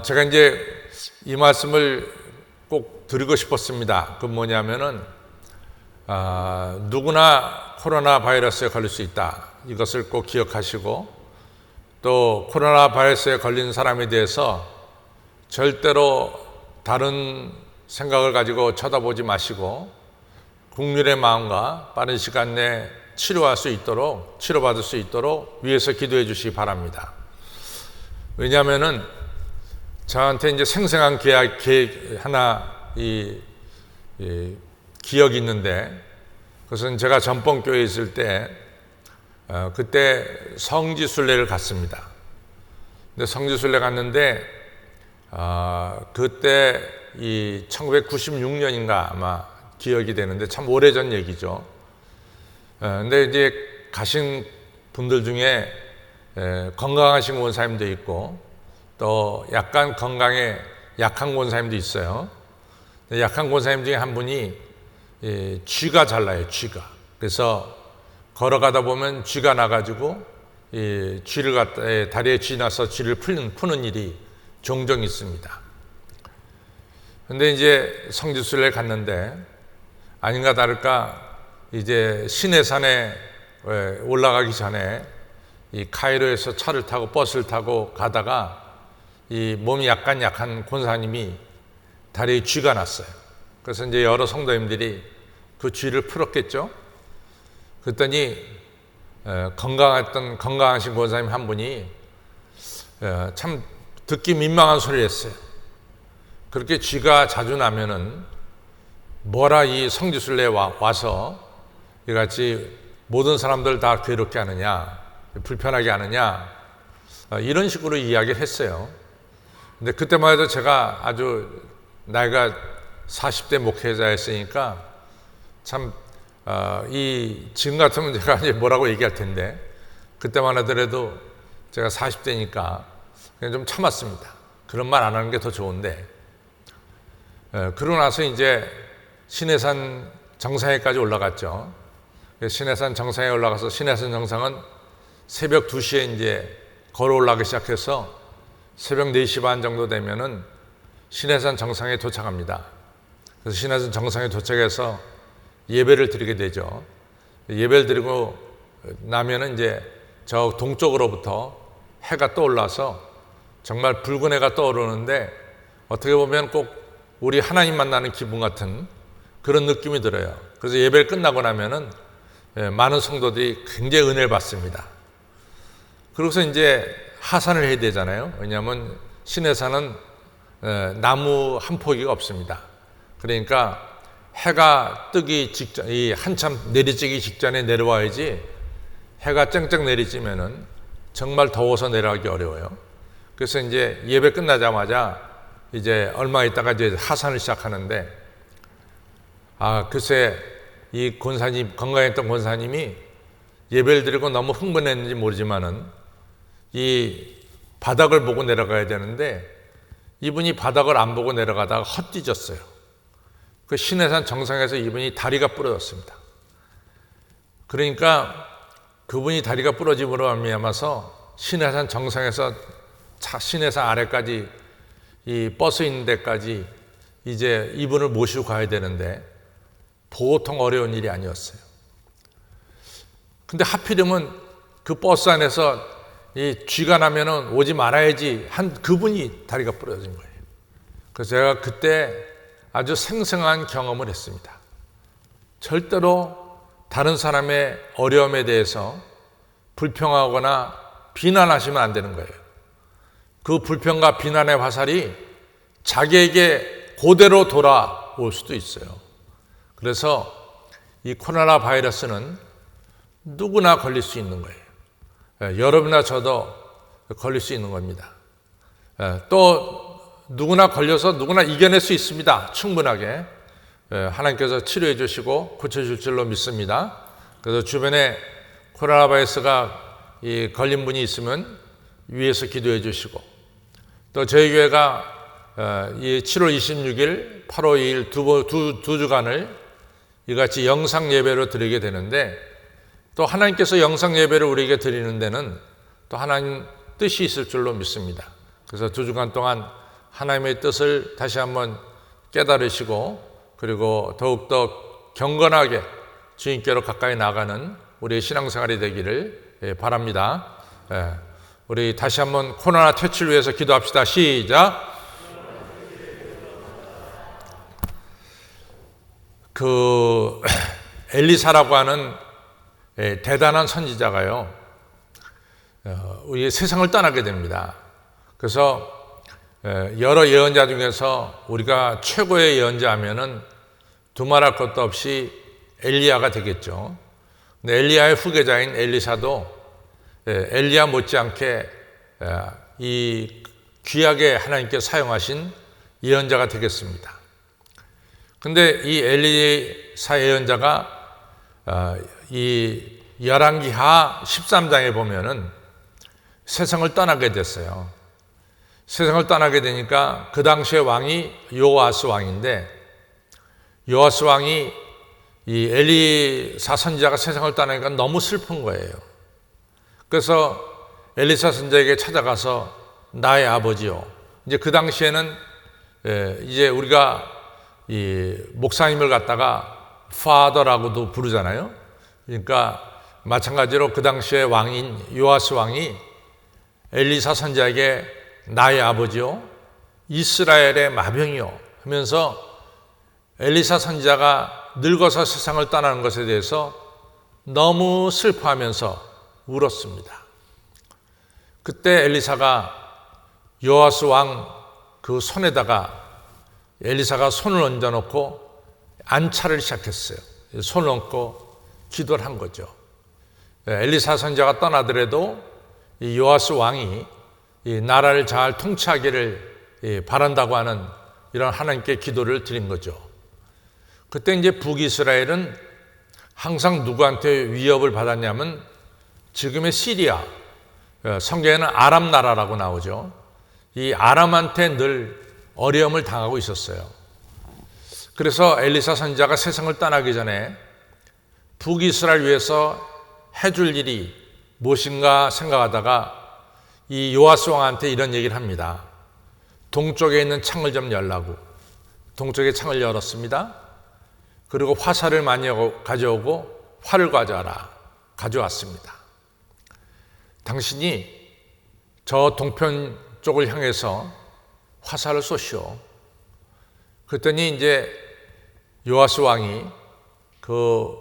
제가 이제 이 말씀을 꼭 드리고 싶었습니다. 그 뭐냐면은, 누구나 코로나 바이러스에 걸릴 수 있다. 이것을 꼭 기억하시고, 또 코로나 바이러스에 걸린 사람에 대해서 절대로 다른 생각을 가지고 쳐다보지 마시고, 국률의 마음과 빠른 시간 내에 치료받을 수 있도록 위해서 기도해 주시기 바랍니다. 왜냐하면은 저한테 이제 생생한 계획 하나 기억이 있는데, 그것은 제가 전봉교회에 있을 때 그때 성지순례를 갔습니다. 근데 성지순례 갔는데 그때 1996년인가 아마 기억이 되는데 참 오래전 얘기죠. 근데 이제 가신 분들 중에 건강하신 권사님도 있고 또 약간 건강에 약한 권사님도 있어요. 약한 권사님 중에 한 분이 쥐가 잘 나요. 쥐가. 그래서 걸어가다 보면 쥐가 나가지고 쥐를 갖다 다리에 쥐 나서 쥐를 푸는 일이 종종 있습니다. 근데 이제 성지순례를 갔는데 아닌가 다를까 이제 시내산에 올라가기 전에 이 카이로에서 차를 타고 버스를 타고 가다가 이 몸이 약간 약한 권사님이 다리에 쥐가 났어요. 그래서 이제 여러 성도님들이 그 쥐를 풀었겠죠. 그랬더니 건강하신 권사님 한 분이 참 듣기 민망한 소리를 했어요. 그렇게 쥐가 자주 나면은 뭐라 이 성지순례에 와서 이같이 모든 사람들 다 괴롭게 하느냐, 불편하게 하느냐, 이런 식으로 이야기를 했어요. 근데 그때만 해도 제가 아주 나이가 40대 목회자였으니까 참 지금 같으면 제가 이제 뭐라고 얘기할 텐데 그때만 하더라도 제가 40대니까 그냥 좀 참았습니다. 그런 말 안 하는 게 더 좋은데 그러고 나서 이제 시내산 정상에까지 올라갔죠. 시내산 정상에 올라가서 시내산 정상은 새벽 2시에 이제 걸어 올라가기 시작해서 새벽 4시 반 정도 되면은 시내산 정상에 도착합니다. 그래서 시내산 정상에 도착해서 예배를 드리게 되죠. 예배를 드리고 나면은 이제 저 동쪽으로부터 해가 떠올라서 정말 붉은 해가 떠오르는데 어떻게 보면 꼭 우리 하나님 만나는 기분 같은 그런 느낌이 들어요. 그래서 예배를 끝나고 나면은 많은 성도들이 굉장히 은혜를 받습니다. 그래서 이제 하산을 해야 되잖아요. 왜냐하면 시내산은 나무 한 포기가 없습니다. 그러니까 해가 뜨기 직전, 한참 내리쬐기 직전에 내려와야지 해가 쨍쨍 내리쬐면은 정말 더워서 내려가기 어려워요. 그래서 이제 예배 끝나자마자 이제 얼마 있다가 이제 하산을 시작하는데, 글쎄 이 권사님, 건강했던 권사님이 예배를 드리고 너무 흥분했는지 모르지만은 이 바닥을 보고 내려가야 되는데 이분이 바닥을 안 보고 내려가다가 헛디졌어요. 그 시내산 정상에서 이분이 다리가 부러졌습니다. 그러니까 그분이 다리가 부러짐으로 말미암아서 시내산 정상에서 시내산 아래까지 이 버스 있는 데까지 이제 이분을 모시고 가야 되는데 보통 어려운 일이 아니었어요. 근데 하필이면 그 버스 안에서 이 쥐가 나면은 오지 말아야지 한 그분이 다리가 부러진 거예요. 그래서 제가 그때 아주 생생한 경험을 했습니다. 절대로 다른 사람의 어려움에 대해서 불평하거나 비난하시면 안 되는 거예요. 그 불평과 비난의 화살이 자기에게 그대로 돌아올 수도 있어요. 그래서 이 코로나 바이러스는 누구나 걸릴 수 있는 거예요. 여러분이나 저도 걸릴 수 있는 겁니다. 또 누구나 걸려서 누구나 이겨낼 수 있습니다. 충분하게. 하나님께서 치료해 주시고 고쳐줄 줄로 믿습니다. 그래서 주변에 코로나 바이러스가 걸린 분이 있으면 위에서 기도해 주시고, 또 저희 교회가 7월 26일, 8월 2일 두 주간을 이같이 영상 예배로 드리게 되는데, 또 하나님께서 영상 예배를 우리에게 드리는 데는 또 하나님 뜻이 있을 줄로 믿습니다. 그래서 2주간 동안 하나님의 뜻을 다시 한번 깨달으시고 그리고 더욱더 경건하게 주님께로 가까이 나가는 우리의 신앙생활이 되기를 바랍니다. 우리 다시 한번 코로나 퇴치를 위해서 기도합시다. 시작. 엘리사라고 하는 대단한 선지자가요, 우리 세상을 떠나게 됩니다. 그래서 여러 예언자 중에서 우리가 최고의 예언자 하면은 두말할 것도 없이 엘리야가 되겠죠. 근데 엘리야의 후계자인 엘리사도 엘리야 못지않게 이 귀하게 하나님께 사용하신 예언자가 되겠습니다. 근데 이 엘리사 예언자가 이 열왕기하 13장에 보면은 세상을 떠나게 됐어요. 세상을 떠나게 되니까 그 당시의 왕이 요아스 왕인데, 요아스 왕이 이 엘리사 선지자가 세상을 떠나니까 너무 슬픈 거예요. 그래서 엘리사 선지자에게 찾아가서 나의 아버지요. 이제 그 당시에는 이제 우리가 이 목사님을 갖다가 father라고도 부르잖아요. 그러니까 마찬가지로 그 당시에 왕인 요아스 왕이 엘리사 선지자에게 나의 아버지요, 이스라엘의 마병이요 하면서 엘리사 선지자가 늙어서 세상을 떠나는 것에 대해서 너무 슬퍼하면서 울었습니다. 그때 엘리사가 요아스 왕 그 손에다가 엘리사가 손을 얹어놓고 안차를 시작했어요. 손을 얹고 기도를 한 거죠. 엘리사 선지자가 떠나더라도 이 요아스 왕이 이 나라를 잘 통치하기를 바란다고 하는 이런 하나님께 기도를 드린 거죠. 그때 이제 북이스라엘은 항상 누구한테 위협을 받았냐면 지금의 시리아, 성경에는 아람 나라라고 나오죠. 이 아람한테 늘 어려움을 당하고 있었어요. 그래서 엘리사 선지자가 세상을 떠나기 전에 북이스라엘 위해서 해줄 일이 무엇인가 생각하다가 이 요아스 왕한테 이런 얘기를 합니다. 동쪽에 있는 창을 좀 열라고. 동쪽에 창을 열었습니다. 그리고 화살을 많이 가져오고 활을 가져와라. 가져왔습니다. 당신이 저 동편 쪽을 향해서 화살을 쏘시오. 그랬더니 이제 요아스 왕이 그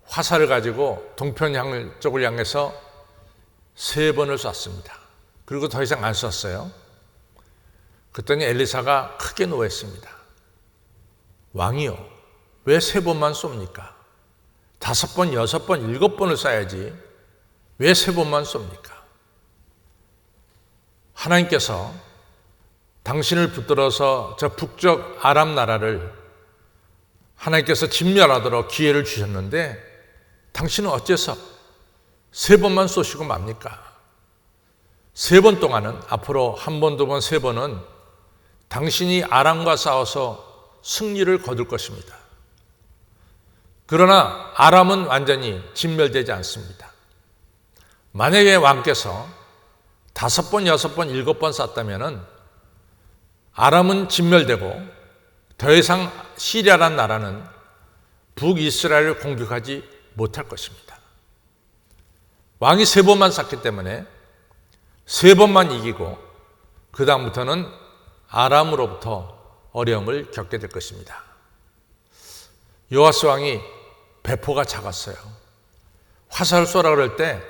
화살을 가지고 동편 쪽을 향해서 3번을 쐈습니다. 그리고 더 이상 안 쐈어요. 그랬더니 엘리사가 크게 노했습니다. 왕이요, 왜 3번만 쏩니까? 5번, 6번, 7번을 쏴야지 왜 3번만 쏩니까? 하나님께서 당신을 붙들어서 저 북쪽 아람 나라를 하나님께서 진멸하도록 기회를 주셨는데 당신은 어째서 3번만 쏘시고 맙니까? 3번 동안은, 앞으로 1번, 2번, 3번은 당신이 아람과 싸워서 승리를 거둘 것입니다. 그러나 아람은 완전히 진멸되지 않습니다. 만약에 왕께서 5번, 6번, 7번 쐈다면은 아람은 진멸되고 더 이상 시리아란 나라는 북이스라엘을 공격하지 못할 것입니다. 왕이 3번만 쐈기 때문에 3번만 이기고 그 다음부터는 아람으로부터 어려움을 겪게 될 것입니다. 요아스 왕이 배포가 작았어요. 화살을 쏘라 그럴 때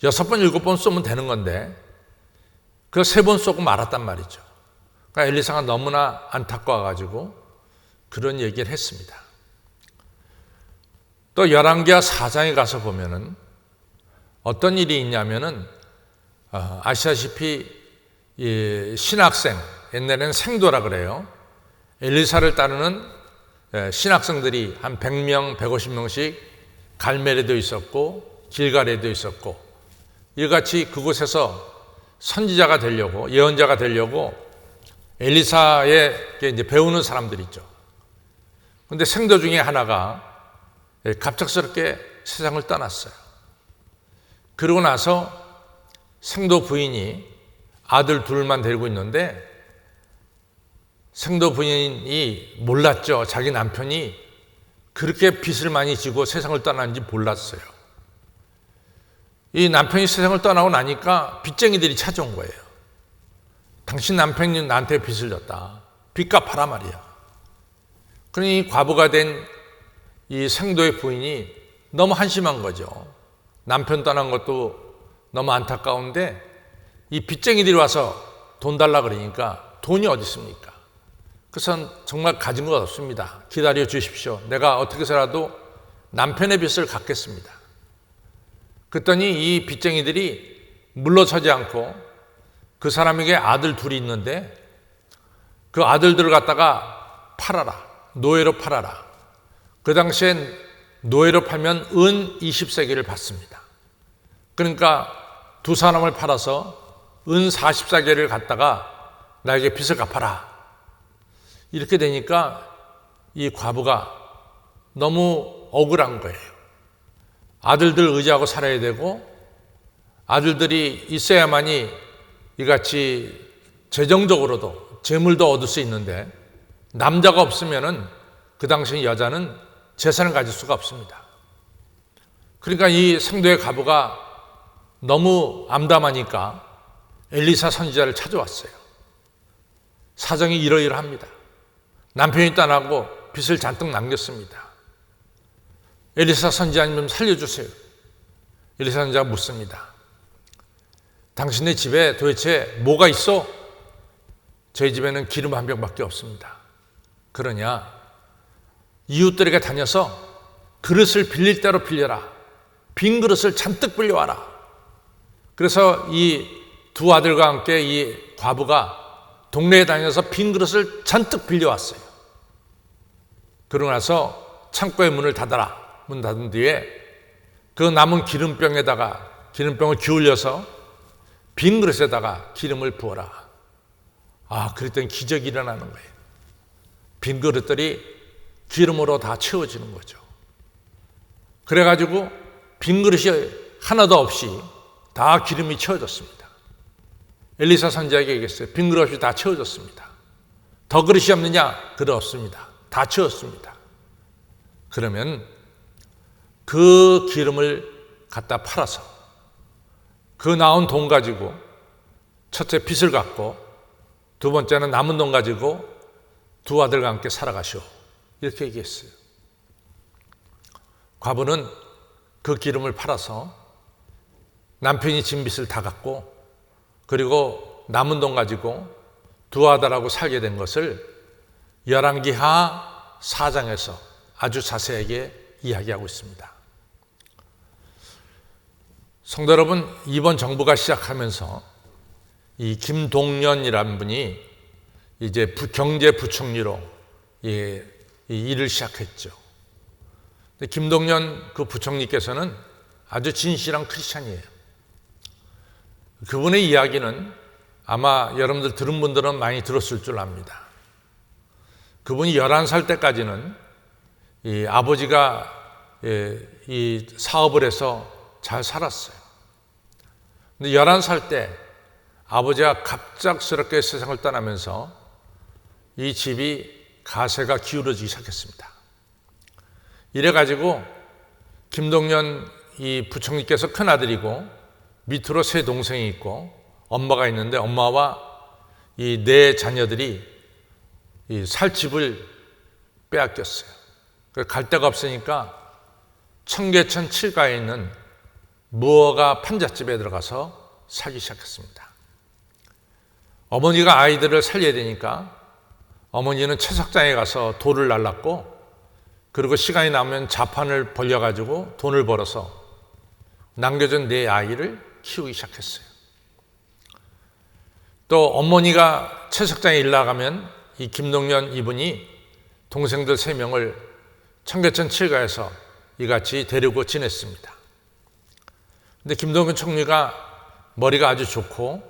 6번, 7번 쏘면 되는 건데 그 3번 쏘고 말았단 말이죠. 그러니까 엘리사가 너무나 안타까워가지고 그런 얘기를 했습니다. 또 열왕기하 4장에 가서 보면은 어떤 일이 있냐면은 아시다시피 이 신학생, 옛날에는 생도라 그래요. 엘리사를 따르는 신학생들이 한 100명, 150명씩 갈멜에도 있었고 길갈에도 있었고 이같이 그곳에서 선지자가 되려고, 예언자가 되려고 엘리사에게 이제 배우는 사람들이 있죠. 그런데 생도 중에 하나가 갑작스럽게 세상을 떠났어요. 그러고 나서 생도 부인이 아들 둘만 데리고 있는데 생도 부인이 몰랐죠. 자기 남편이 그렇게 빚을 많이 지고 세상을 떠났는지 몰랐어요. 이 남편이 세상을 떠나고 나니까 빚쟁이들이 찾아온 거예요. 당신 남편이 나한테 빚을 졌다. 빚 갚아라 말이야. 그러니 과부가 된 이 생도의 부인이 너무 한심한 거죠. 남편 떠난 것도 너무 안타까운데 이 빚쟁이들이 와서 돈 달라 그러니까 돈이 어디 있습니까? 그래서 정말 가진 것 없습니다. 기다려 주십시오. 내가 어떻게 해서라도 남편의 빚을 갚겠습니다. 그랬더니 이 빚쟁이들이 물러서지 않고 그 사람에게 아들 둘이 있는데 그 아들들을 갖다가 팔아라. 노예로 팔아라. 그 당시엔 노예로 팔면 은 20세기를 받습니다. 그러니까 두 사람을 팔아서 은 40세기를 갖다가 나에게 빚을 갚아라. 이렇게 되니까 이 과부가 너무 억울한 거예요. 아들들 의지하고 살아야 되고 아들들이 있어야만이 이같이 재정적으로도 재물도 얻을 수 있는데 남자가 없으면은 그 당시 여자는 재산을 가질 수가 없습니다. 그러니까 이 생도의 과부가 너무 암담하니까 엘리사 선지자를 찾아왔어요. 사정이 이러이러합니다. 남편이 떠나고 빚을 잔뜩 남겼습니다. 엘리사 선지자님 좀 살려주세요. 엘리사 선지자가 묻습니다. 당신네 집에 도대체 뭐가 있어? 저희 집에는 기름 한 병밖에 없습니다. 그러냐? 이웃들에게 다녀서 그릇을 빌릴 대로 빌려라. 빈 그릇을 잔뜩 빌려와라. 그래서 이 두 아들과 함께 이 과부가 동네에 다녀서 빈 그릇을 잔뜩 빌려왔어요. 그러고 나서 창고의 문을 닫아라. 문 닫은 뒤에 그 남은 기름병을 기울여서 빈 그릇에다가 기름을 부어라. 그랬더니 기적이 일어나는 거예요. 빈 그릇들이 기름으로 다 채워지는 거죠. 그래가지고 빈 그릇이 하나도 없이 다 기름이 채워졌습니다. 엘리사 선지자에게 얘기했어요. 빈 그릇이 다 채워졌습니다. 더 그릇이 없느냐? 그릇 없습니다. 다 채웠습니다. 그러면 그 기름을 갖다 팔아서 그 나온 돈 가지고 첫째 빚을 갚고 두 번째는 남은 돈 가지고 두 아들과 함께 살아가시오. 이렇게 얘기했어요. 과부는 그 기름을 팔아서 남편이 진 빚을 다 갚고 그리고 남은 돈 가지고 두 아들하고 살게 된 것을 열왕기하 4장에서 아주 자세하게 이야기하고 있습니다. 성도 여러분, 이번 정부가 시작하면서 이 김동연이라는 분이 이제 경제부총리로 이 일을 시작했죠. 근데 김동연 그 부총리께서는 아주 진실한 크리스찬이에요. 그분의 이야기는 아마 여러분들 들은 분들은 많이 들었을 줄 압니다. 그분이 11살 때까지는 이 아버지가 이 사업을 해서 잘 살았어요. 근데 11살 때 아버지가 갑작스럽게 세상을 떠나면서 이 집이 가세가 기울어지기 시작했습니다. 이래가지고 김동연 이 부총리께서 큰아들이고 밑으로 세 동생이 있고 엄마가 있는데 엄마와 이 네 자녀들이 이 살 집을 빼앗겼어요. 갈 데가 없으니까 청계천 7가에 있는 무허가 판잣집에 들어가서 살기 시작했습니다. 어머니가 아이들을 살려야 되니까 어머니는 채석장에 가서 돌을 날랐고 그리고 시간이 나면 자판을 벌려가지고 돈을 벌어서 남겨준 네 아이를 키우기 시작했어요. 또 어머니가 채석장에 일 나가면 이 김동연 이분이 동생들 3명을 청계천 7가에서 이같이 데리고 지냈습니다. 근데 김동연 총리가 머리가 아주 좋고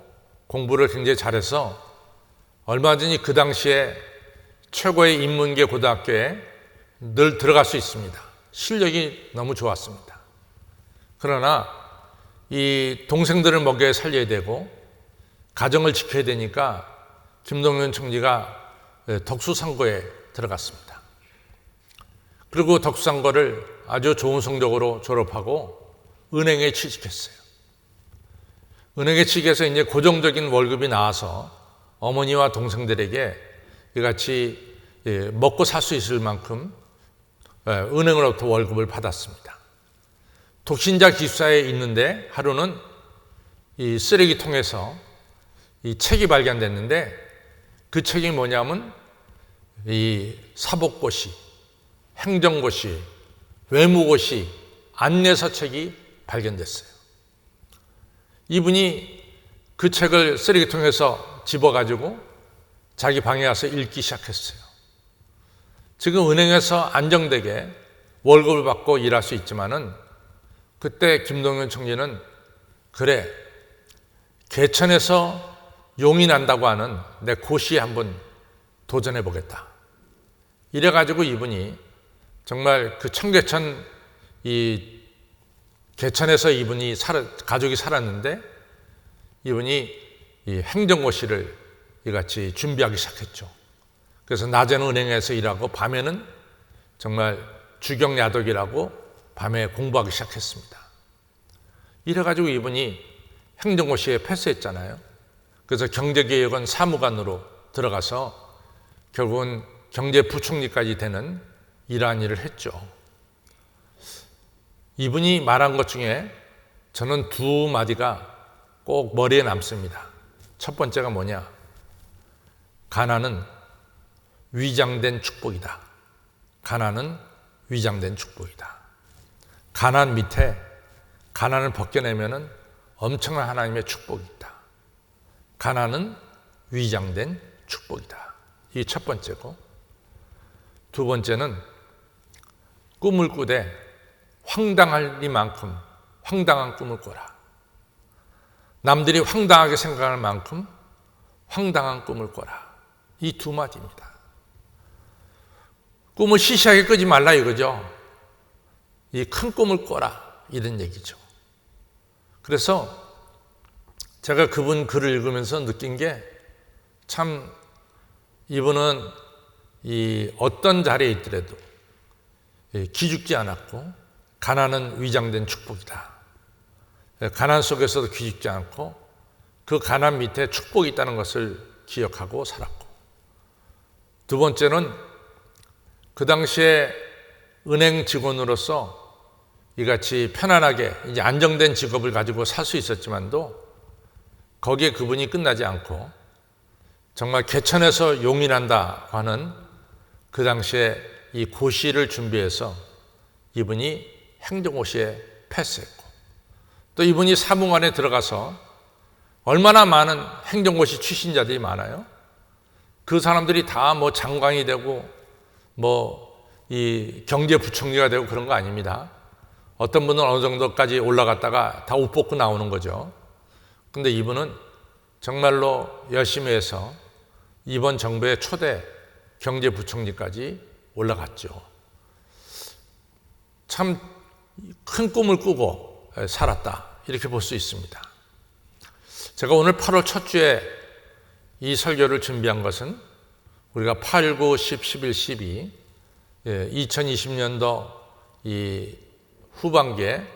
공부를 굉장히 잘해서 얼마 전에 그 당시에 최고의 인문계 고등학교에 늘 들어갈 수 있습니다. 실력이 너무 가정을 지켜야 되니까 김동연 총리가 덕수상고에 들어갔습니다. 그리고 덕수상고를 아주 좋은 성적으로 졸업하고 은행에 취직했어요. 은행에 취직해서 이제 고정적인 월급이 나와서 어머니와 동생들에게 이같이 먹고 살 수 있을 만큼 은행으로부터 월급을 받았습니다. 독신자 기숙사에 있는데 하루는 이 쓰레기통에서 이 책이 발견됐는데 그 책이 뭐냐면 이 사법고시, 행정고시, 외무고시 안내서책이 발견됐어요. 이분이 그 책을 쓰레기통에서 집어가지고 자기 방에 가서 읽기 시작했어요. 지금 은행에서 안정되게 월급을 받고 일할 수 있지만은 그때 김동연 총리는 그래, 개천에서 용이 난다고 하는 내 고시에 한번 도전해 보겠다. 이래가지고 이분이 정말 그 청계천 이 개천에서 이분이 가족이 살았는데 이분이 이 행정고시를 이같이 준비하기 시작했죠. 그래서 낮에는 은행에서 일하고 밤에는 정말 주경야독이라고 밤에 공부하기 시작했습니다. 이래가지고 이분이 행정고시에 패스했잖아요. 그래서 경제개혁원 사무관으로 들어가서 결국은 경제부총리까지 되는 이러한 일을 했죠. 이분이 말한 것 중에 저는 두 마디가 꼭 머리에 남습니다. 첫 번째가 뭐냐? 가난은 위장된 축복이다. 가난은 위장된 축복이다. 가난 밑에 가난을 벗겨내면은 엄청난 하나님의 축복이 있다. 가난은 위장된 축복이다. 이 첫 번째고, 두 번째는 꿈을 꾸되 황당하리만큼 황당한 꿈을 꿔라. 남들이 황당하게 생각할 만큼 황당한 꿈을 꿔라. 이 두 마디입니다. 꿈을 시시하게 꾸지 말라 이거죠. 이 큰 꿈을 꿔라 이런 얘기죠. 그래서 제가 그분 글을 읽으면서 느낀 게 참 이분은 이 어떤 자리에 있더라도 기죽지 않았고 가난은 위장된 축복이다. 가난 속에서도 기죽지 않고 그 가난 밑에 축복이 있다는 것을 기억하고 살았고, 두 번째는 그 당시에 은행 직원으로서 이같이 편안하게 이제 안정된 직업을 가지고 살 수 있었지만도 거기에 그분이 끝나지 않고 정말 개천에서 용이 난다고 하는 그 당시에 이 고시를 준비해서 이분이 행정고시에 패스했고, 또 이분이 사무관에 들어가서 얼마나 많은 행정고시 출신자들이 많아요. 그 사람들이 다 뭐 장관이 되고 뭐 이 경제부총리가 되고 그런 거 아닙니다. 어떤 분은 어느 정도까지 올라갔다가 다 옷 벗고 나오는 거죠. 근데 이분은 정말로 열심히 해서 이번 정부의 초대 경제부총리까지 올라갔죠. 참 큰 꿈을 꾸고 살았다, 이렇게 볼 수 있습니다. 제가 오늘 8월 첫 주에 이 설교를 준비한 것은 우리가 8, 9, 10, 11, 12 2020년도 이 후반기에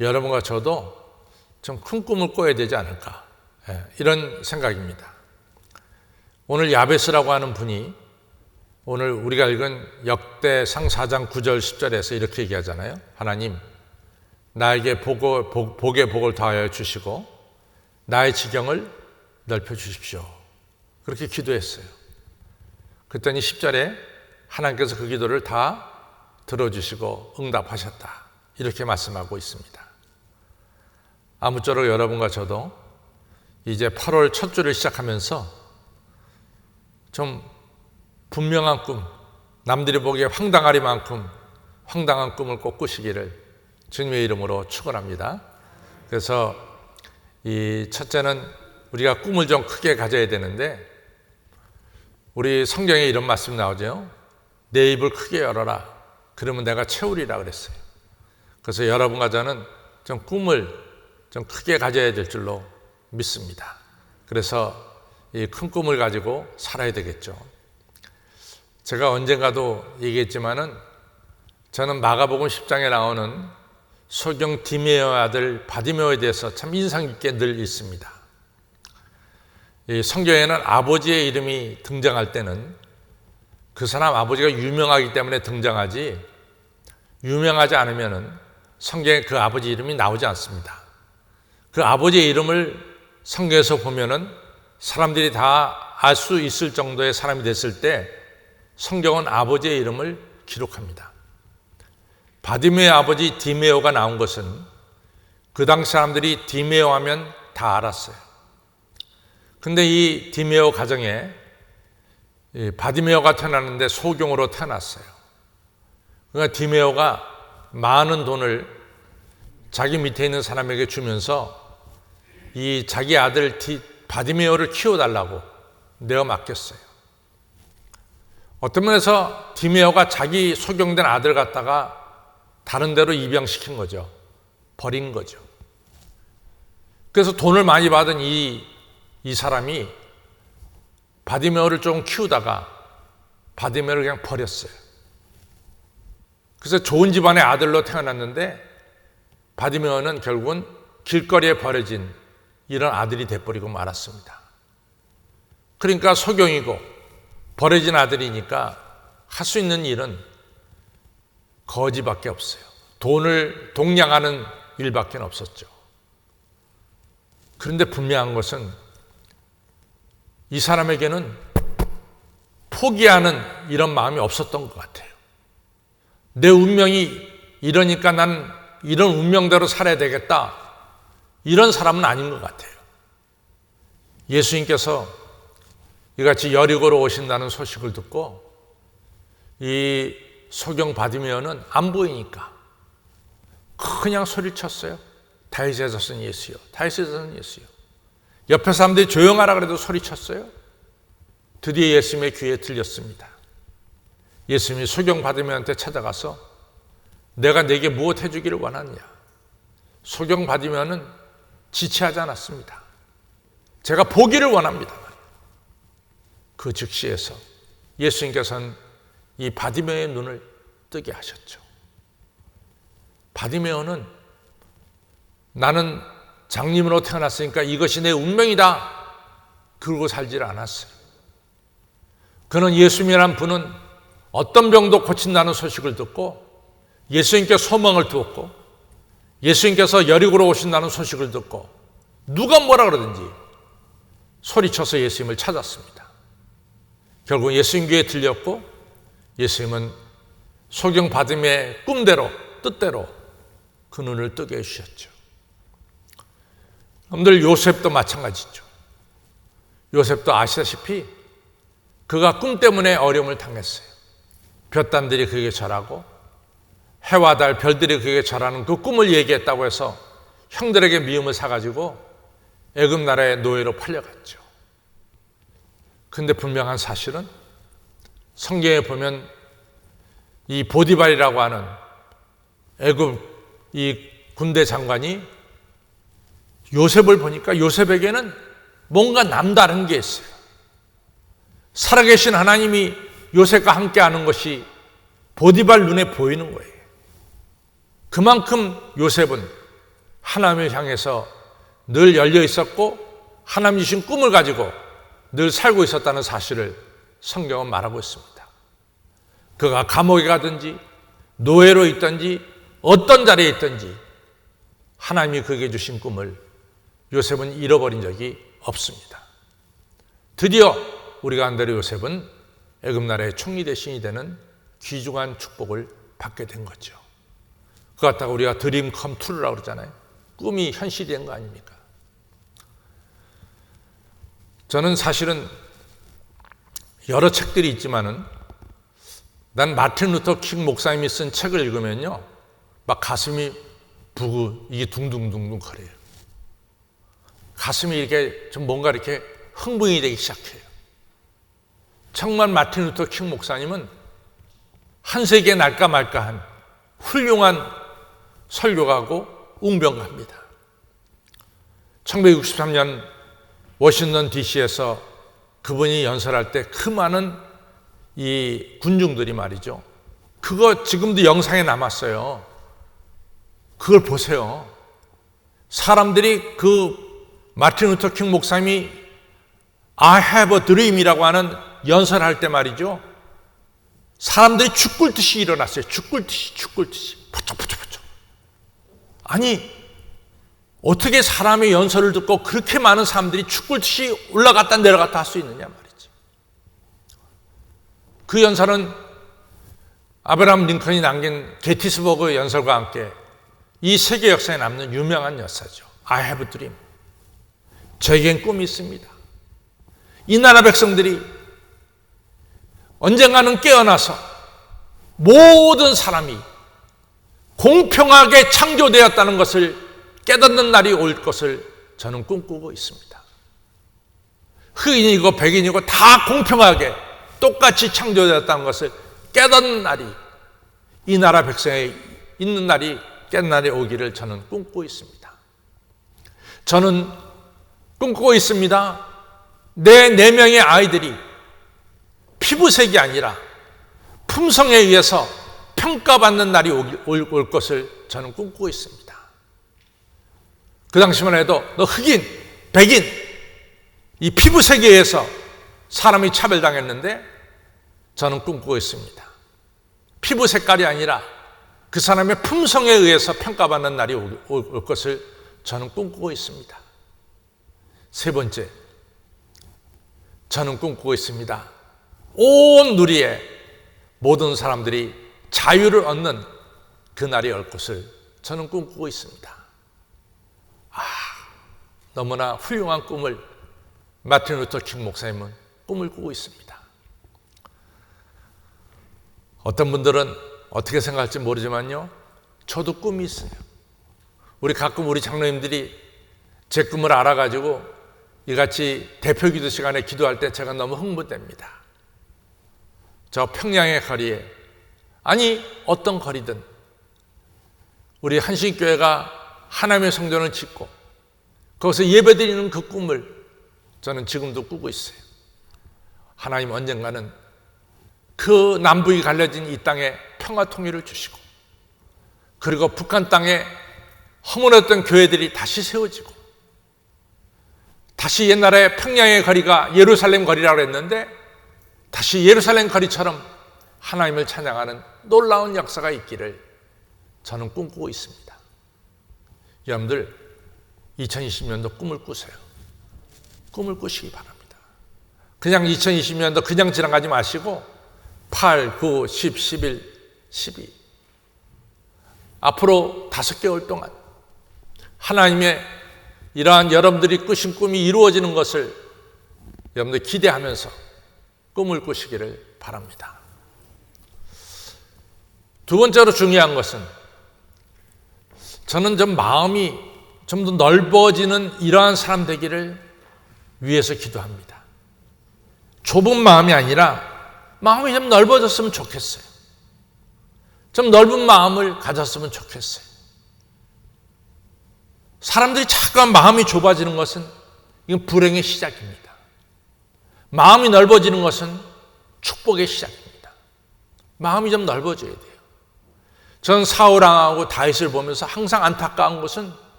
여러분과 저도 좀 큰 꿈을 꿔야 되지 않을까, 이런 생각입니다. 오늘 야베스라고 하는 분이 오늘 우리가 읽은 역대상 4장 9절 10절에서 이렇게 얘기하잖아요. 하나님, 나에게 복의 복을 더하여 주시고 나의 지경을 넓혀 주십시오. 그렇게 기도했어요. 그랬더니 10절에 하나님께서 그 기도를 다 들어주시고 응답하셨다, 이렇게 말씀하고 있습니다. 아무쪼록 여러분과 저도 이제 8월 첫 주를 시작하면서 좀 분명한 꿈, 남들이 보기에 황당하리만큼 황당한 꿈을 꼭 꾸시기를 주님의 이름으로 축원합니다. 그래서 이 첫째는 우리가 꿈을 좀 크게 가져야 되는데, 우리 성경에 이런 말씀 나오죠. 내 입을 크게 열어라, 그러면 내가 채우리라 그랬어요. 그래서 여러분과 저는 좀 꿈을 좀 크게 가져야 될 줄로 믿습니다. 그래서 이 큰 꿈을 가지고 살아야 되겠죠. 제가 언젠가도 얘기했지만은 저는 마가복음 10장에 나오는 소경 디메오의 아들 바디메오에 대해서 참 인상 깊게 늘 읽습니다. 이 성경에는 아버지의 이름이 등장할 때는 그 사람 아버지가 유명하기 때문에 등장하지, 유명하지 않으면은 성경에 그 아버지 이름이 나오지 않습니다. 그 아버지의 이름을 성경에서 보면은 사람들이 다 알 수 있을 정도의 사람이 됐을 때 성경은 아버지의 이름을 기록합니다. 바디메오의 아버지 디메오가 나온 것은 그 당시 사람들이 디메오 하면 다 알았어요. 근데 이 디메오 가정에 바디메오가 태어났는데 소경으로 태어났어요. 그러니까 디메오가 많은 돈을 자기 밑에 있는 사람에게 주면서 이 자기 아들 바디메오를 키워달라고 내어 맡겼어요. 어떤 면에서 디메오가 자기 소경된 아들 갖다가 다른 데로 입양시킨 거죠. 버린 거죠. 그래서 돈을 많이 받은 이 사람이 바디메오를 좀 키우다가 바디메오를 그냥 버렸어요. 그래서 좋은 집안의 아들로 태어났는데 바디메오는 결국은 길거리에 버려진 이런 아들이 돼버리고 말았습니다. 그러니까 소경이고 버려진 아들이니까 할 수 있는 일은 거지밖에 없어요. 돈을 동냥하는 일밖에 없었죠. 그런데 분명한 것은 이 사람에게는 포기하는 이런 마음이 없었던 것 같아요. 내 운명이 이러니까 난 이런 운명대로 살아야 되겠다, 이런 사람은 아닌 것 같아요. 예수님께서 이같이 여리고로 오신다는 소식을 듣고 이 소경 바디메오는 안 보이니까 그냥 소리를 쳤어요. 다윗의 자손 예수여, 다윗의 자손 예수여. 옆에 사람들이 조용하라 그래도 소리쳤어요. 드디어 예수님의 귀에 들렸습니다. 예수님이 소경 바디메오한테 찾아가서 내가 네게 무엇 해주기를 원하느냐. 소경 바디메오는 지체하지 않았습니다. 제가 보기를 원합니다. 그 즉시에서 예수님께서는 이 바디메오의 눈을 뜨게 하셨죠. 바디메오는 나는 장님으로 태어났으니까 이것이 내 운명이다 그러고 살지를 않았어요. 그는 예수님이란 분은 어떤 병도 고친다는 소식을 듣고 예수님께 소망을 두었고 예수님께서 여리고로 오신다는 소식을 듣고 누가 뭐라 그러든지 소리쳐서 예수님을 찾았습니다. 결국 예수님 귀에 들렸고 예수님은 소경 바디메오의 꿈대로 뜻대로 그 눈을 뜨게 해주셨죠. 여러분들 요셉도 마찬가지죠. 요셉도 아시다시피 그가 꿈 때문에 어려움을 당했어요. 볕단들이 그에게 절하고 해와 달 별들이 그에게 절하는 그 꿈을 얘기했다고 해서 형들에게 미움을 사가지고 애굽 나라의 노예로 팔려갔죠. 근데 분명한 사실은 성경에 보면 이 보디발이라고 하는 애굽 이 군대 장관이 요셉을 보니까 요셉에게는 뭔가 남다른 게 있어요. 살아계신 하나님이 요셉과 함께하는 것이 보디발 눈에 보이는 거예요. 그만큼 요셉은 하나님을 향해서 늘 열려 있었고 하나님 주신 꿈을 가지고 늘 살고 있었다는 사실을 성경은 말하고 있습니다. 그가 감옥에 가든지 노예로 있든지 어떤 자리에 있든지 하나님이 그에게 주신 꿈을 요셉은 잃어버린 적이 없습니다. 드디어 우리가 한 대로 요셉은 애굽 나라의 총리 대신이 되는 귀중한 축복을 받게 된 거죠. 그거 갖다가 우리가 드림 컴 트루라고 그러잖아요. 꿈이 현실이 된 거 아닙니까? 저는 사실은 여러 책들이 있지만은 난 마틴 루터 킹 목사님이 쓴 책을 읽으면요 막 가슴이 이게 둥둥둥둥 거려요. 가슴이 이렇게 좀 뭔가 이렇게 흥분이 되기 시작해요. 정말 마틴 루터 킹 목사님은 한 세기에 날까 말까한 훌륭한 설교가고 웅변가입니다. 1963년 워싱턴 DC에서 그분이 연설할 때 그 많은 이 군중들이 말이죠. 그거 지금도 영상에 남았어요. 그걸 보세요. 사람들이 그 마틴 루터 킹 목사님이 I have a dream이라고 하는 연설할 때 말이죠. 사람들이 죽을 듯이 일어났어요. 죽을 듯이. 포쩍. 아니, 어떻게 사람의 연설을 듣고 그렇게 많은 사람들이 죽을 듯이 올라갔다 내려갔다 할 수 있느냐 말이지. 그 연설은 아브라함 링컨이 남긴 게티스버그 연설과 함께 이 세계 역사에 남는 유명한 역사죠. I have a dream. 저에겐 꿈이 있습니다. 이 나라 백성들이 언젠가는 깨어나서 모든 사람이 공평하게 창조되었다는 것을 깨닫는 날이 올 것을 저는 꿈꾸고 있습니다. 흑인이고 백인이고 다 공평하게 똑같이 창조되었다는 것을 깨닫는 날이, 이 나라 백성에 있는 날이, 깨닫는 날이 오기를 저는 꿈꾸고 있습니다. 저는 꿈꾸고 있습니다. 내 4명의 아이들이 피부색이 아니라 품성에 의해서 평가받는 날이 올 것을 저는 꿈꾸고 있습니다. 그 당시만 해도 너 흑인, 백인, 이 피부색에 의해서 사람이 차별당했는데 저는 꿈꾸고 있습니다. 피부 색깔이 아니라 그 사람의 품성에 의해서 평가받는 날이 올 것을 저는 꿈꾸고 있습니다. 세 번째, 저는 꿈꾸고 있습니다. 온 누리에 모든 사람들이 자유를 얻는 그 날이 올 것을 저는 꿈꾸고 있습니다. 너무나 훌륭한 꿈을 마틴 루터 킹 목사님은 꿈을 꾸고 있습니다. 어떤 분들은 어떻게 생각할지 모르지만요, 저도 꿈이 있어요. 가끔 우리 장로님들이 제 꿈을 알아가지고 이같이 대표 기도 시간에 기도할 때 제가 너무 흥분됩니다. 저 평양의 거리에, 아니 어떤 거리든 우리 한신교회가 하나님의 성전을 짓고 거기서 예배드리는 그 꿈을 저는 지금도 꾸고 있어요. 하나님 언젠가는 그 남북이 갈려진 이 땅에 평화 통일을 주시고, 그리고 북한 땅에 허물었던 교회들이 다시 세워지고, 다시 옛날에 평양의 거리가 예루살렘 거리라고 했는데 다시 예루살렘 거리처럼 하나님을 찬양하는 놀라운 역사가 있기를 저는 꿈꾸고 있습니다. 여러분들 2020년도 꿈을 꾸세요. 꿈을 꾸시기 바랍니다. 그냥 2020년도 그냥 지나가지 마시고 8, 9, 10, 11, 12 앞으로 5개월 동안 하나님의 이러한 여러분들이 꾸신 꿈이 이루어지는 것을 여러분들 기대하면서 꿈을 꾸시기를 바랍니다. 두 번째로 중요한 것은, 저는 좀 마음이 좀 더 넓어지는 이러한 사람 되기를 위해서 기도합니다. 좁은 마음이 아니라 마음이 좀 넓어졌으면 좋겠어요. 좀 넓은 마음을 가졌으면 좋겠어요. 사람들이 자꾸 마음이 좁아지는 것은 이건 불행의 시작입니다. 마음이 넓어지는 것은 축복의 시작입니다. 마음이 좀 넓어져야 돼요. 저는 사울왕하고 다윗을 보면서 항상 안타까운 것은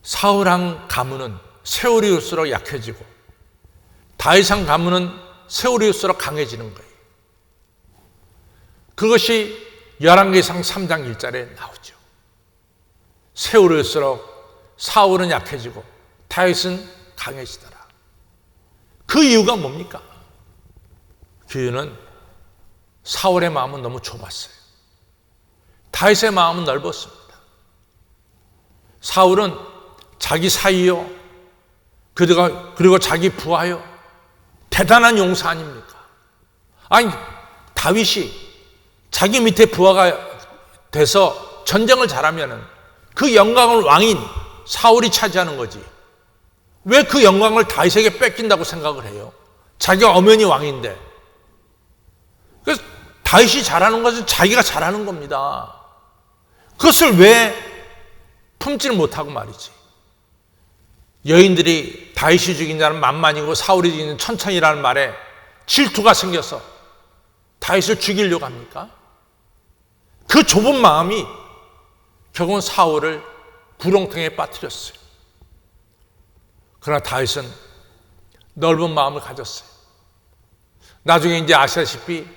사울왕 가문은 세월이 올수록 약해지고 다윗왕 가문은 세월이 올수록 강해지는 거예요. 그것이 열왕기상 3장 1절에 나오죠. 세월이 올수록 사울은 약해지고 다윗은 강해지더라. 그 이유가 뭡니까? 그 이유는 사울의 마음은 너무 좁았어요. 다윗의 마음은 넓었습니다. 사울은 자기 사위요, 그리고 자기 부하요, 대단한 용사 아닙니까? 아니, 다윗이 자기 밑에 부하가 돼서 전쟁을 잘하면 그 영광을 왕인 사울이 차지하는 거지. 왜 그 영광을 다윗에게 뺏긴다고 생각을 해요? 자기가 엄연히 왕인데. 그래서 다윗이 잘하는 것은 자기가 잘하는 겁니다. 그것을 왜 품지를 못하고 말이지. 여인들이 다윗이 죽인 자는 만만이고 사울이 죽인 자는 천천히라는 말에 질투가 생겨서 다윗을 죽이려고 합니까? 그 좁은 마음이 결국은 사울을 구렁텅이에 빠뜨렸어요. 그러나 다윗은 넓은 마음을 가졌어요. 나중에 이제 아시다시피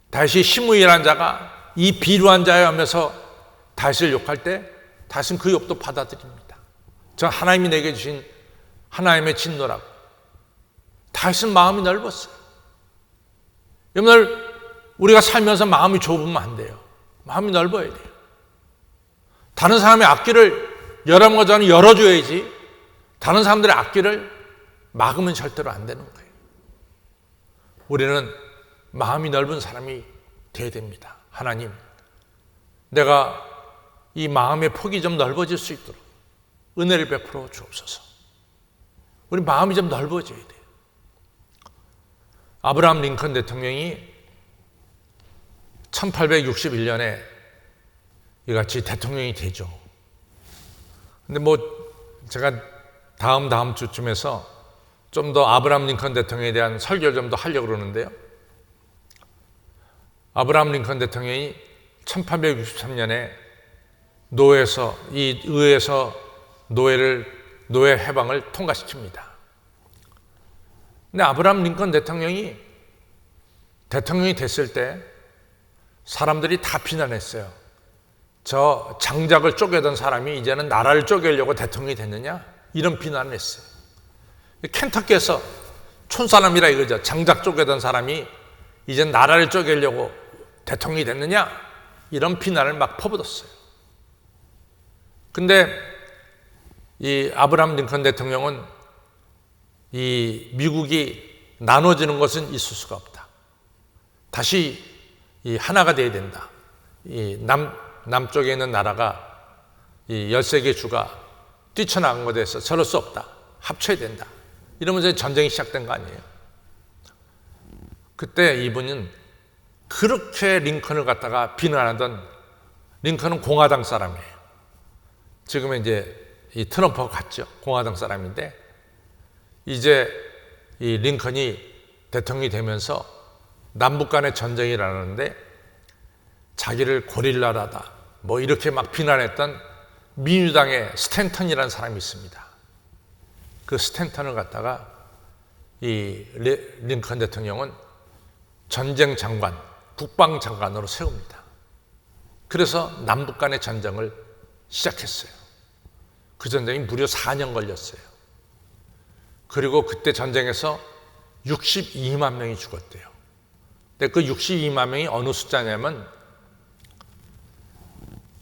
다윗이 시므이라는 자가 이 비루한 자여 하면서 다윗을 욕할 때 다윗은 그 욕도 받아들입니다. 저 하나님이 내게 주신 하나님의 진노라고. 다윗은 마음이 넓었어요. 여러분들, 우리가 살면서 마음이 좁으면 안 돼요. 마음이 넓어야 돼요. 다른 사람의 앞길을 여러분과 저는 열어줘야지 다른 사람들의 앞길을 막으면 절대로 안 되는 거예요. 우리는 마음이 넓은 사람이 되어야 됩니다. 하나님, 내가 이 마음의 폭이 좀 넓어질 수 있도록 은혜를 베풀어 주옵소서. 우리 마음이 좀 넓어져야 돼요. 아브라함 링컨 대통령이 1861년에 이같이 대통령이 되죠. 근데 제가 다음 주쯤에서 좀 더 아브라함 링컨 대통령에 대한 설교를 좀 더 하려고 그러는데요. 아브라함 링컨 대통령이 1863년에 이 의회에서 노예 해방을 통과시킵니다. 근데 아브라함 링컨 대통령이 됐을 때 사람들이 다 비난했어요. 저 장작을 쪼개던 사람이 이제는 나라를 쪼개려고 대통령이 됐느냐? 이런 비난을 했어요. 켄터키에서 촌사람이라 이거죠. 장작 쪼개던 사람이 이제 나라를 쪼개려고 대통령이 됐느냐? 이런 비난을 막 퍼붓었어요. 근데 이 아브라함 링컨 대통령은 이 미국이 나눠지는 것은 있을 수가 없다. 다시 이 하나가 돼야 된다. 이 남쪽에 있는 나라가 이 13개 주가 뛰쳐나간 것에 대해서 저럴 수 없다. 합쳐야 된다. 이러면서 전쟁이 시작된 거 아니에요. 그때 이분은 그렇게 링컨을 갖다가 비난하던, 링컨은 공화당 사람이에요. 지금은 이제 이 트럼프하고 같죠. 공화당 사람인데 이제 이 링컨이 대통령이 되면서 남북 간의 전쟁이 일어나는데 자기를 고릴라라다 이렇게 막 비난했던 민주당의 스탠턴이라는 사람이 있습니다. 그 스탠턴을 갖다가 이 링컨 대통령은 전쟁 장관, 국방장관으로 세웁니다. 그래서 남북 간의 전쟁을 시작했어요. 그 전쟁이 무려 4년 걸렸어요. 그리고 그때 전쟁에서 62만 명이 죽었대요. 근데 그 62만 명이 어느 숫자냐면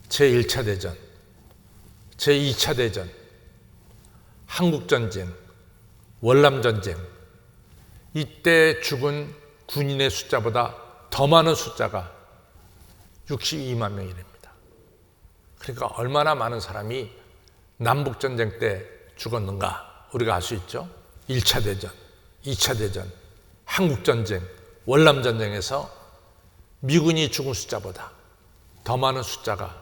제1차 대전, 제2차 대전, 한국전쟁, 월남전쟁, 이때 죽은 군인의 숫자보다 더 많은 숫자가 62만 명이랍니다. 그러니까 얼마나 많은 사람이 남북전쟁 때 죽었는가 우리가 알 수 있죠. 1차 대전, 2차 대전, 한국전쟁, 월남전쟁에서 미군이 죽은 숫자보다 더 많은 숫자가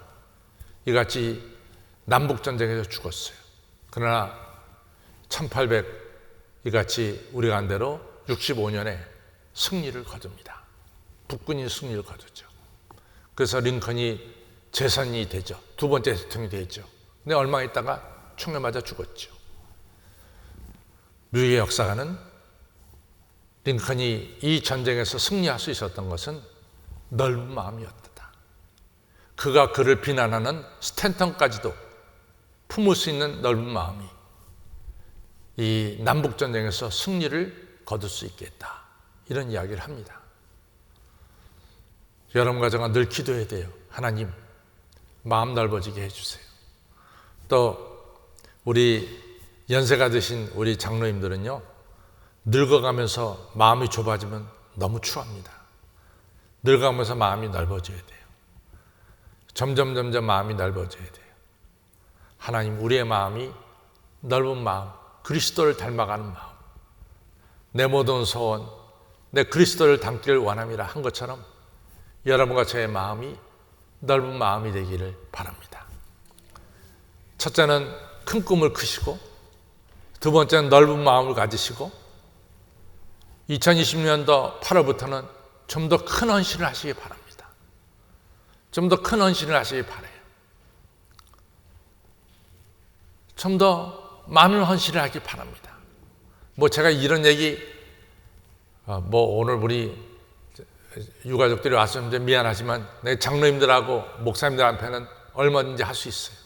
이같이 남북전쟁에서 죽었어요. 그러나 1800 이같이 우리가 한 대로 65년에 승리를 거둡니다. 북군이 승리를 거두죠. 그래서 링컨이 재선이 되죠. 두 번째 대통령이 되죠. 근데 얼마 있다가 총에 맞아 죽었죠. 미국의 역사가는 링컨이 이 전쟁에서 승리할 수 있었던 것은 넓은 마음이었다. 그가 그를 비난하는 스탠턴까지도 품을 수 있는 넓은 마음이 이 남북전쟁에서 승리를 거둘 수 있겠다. 이런 이야기를 합니다. 여러분과 저가 늘 기도해야 돼요. 하나님, 마음 넓어지게 해주세요. 또 우리 연세가 드신 우리 장로님들은요, 늙어가면서 마음이 좁아지면 너무 추합니다. 늙어가면서 마음이 넓어져야 돼요. 점점 마음이 넓어져야 돼요. 하나님, 우리의 마음이 넓은 마음, 그리스도를 닮아가는 마음, 내 모든 소원, 내 그리스도를 닮기를 원함이라 한 것처럼 여러분과 저의 마음이 넓은 마음이 되기를 바랍니다. 첫째는 큰 꿈을 크시고 두 번째는 넓은 마음을 가지시고 2020년도 8월부터는 좀 더 큰 헌신을 하시기 바랍니다. 좀 더 큰 헌신을 하시기 바라요. 좀 더 많은 헌신을 하기 바랍니다. 제가 이런 얘기 오늘 우리 유가족들이 왔었는데 미안하지만 내 장로님들하고 목사님들 앞에는 얼마든지 할 수 있어요.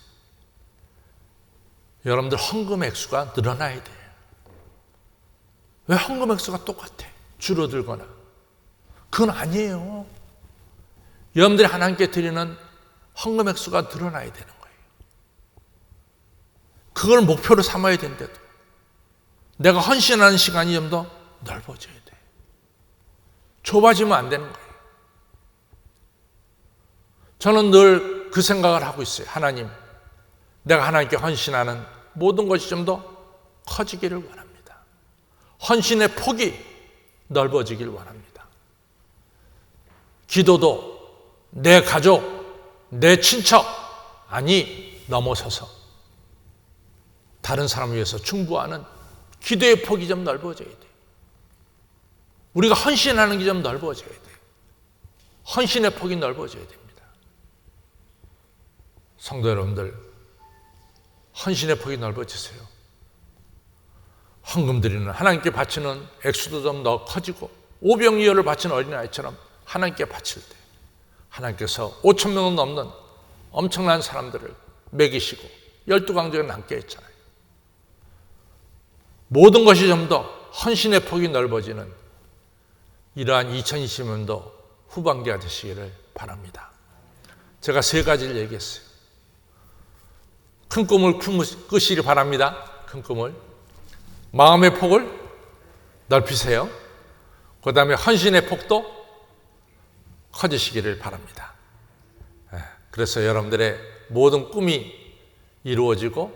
여러분들 헌금 액수가 늘어나야 돼요. 왜 헌금 액수가 똑같아? 줄어들거나. 그건 아니에요. 여러분들이 하나님께 드리는 헌금 액수가 늘어나야 되는 거예요. 그걸 목표로 삼아야 되는데도 내가 헌신하는 시간이 좀 더 넓어져야 돼. 좁아지면 안 되는 거예요. 저는 늘 그 생각을 하고 있어요. 하나님, 내가 하나님께 헌신하는 모든 것이 좀 더 커지기를 원합니다. 헌신의 폭이 넓어지길 원합니다. 기도도 내 가족, 내 친척, 넘어서서 다른 사람을 위해서 충부하는 기도의 폭이 좀 넓어져야 돼요. 우리가 헌신하는 게 좀 넓어져야 돼요. 헌신의 폭이 넓어져야 됩니다. 성도 여러분들, 헌신의 폭이 넓어지세요. 헌금 드리는 하나님께 바치는 액수도 좀 더 커지고 오병이어를 바치는 어린아이처럼 하나님께 바칠 때 하나님께서 5,000명은 넘는 엄청난 사람들을 먹이시고 12강조에 남게 했잖아요. 모든 것이 좀 더 헌신의 폭이 넓어지는 이러한 2020년도 후반기가 되시기를 바랍니다. 제가 3가지를 얘기했어요. 큰 꿈을 꾸시길 바랍니다. 큰 꿈을. 마음의 폭을 넓히세요. 그 다음에 헌신의 폭도 커지시기를 바랍니다. 그래서 여러분들의 모든 꿈이 이루어지고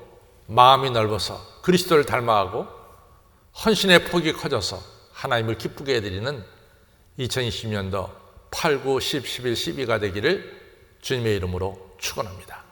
마음이 넓어서 그리스도를 닮아가고 헌신의 폭이 커져서 하나님을 기쁘게 해드리는 2020년도 8, 9, 10, 11, 12가 되기를 주님의 이름으로 축원합니다.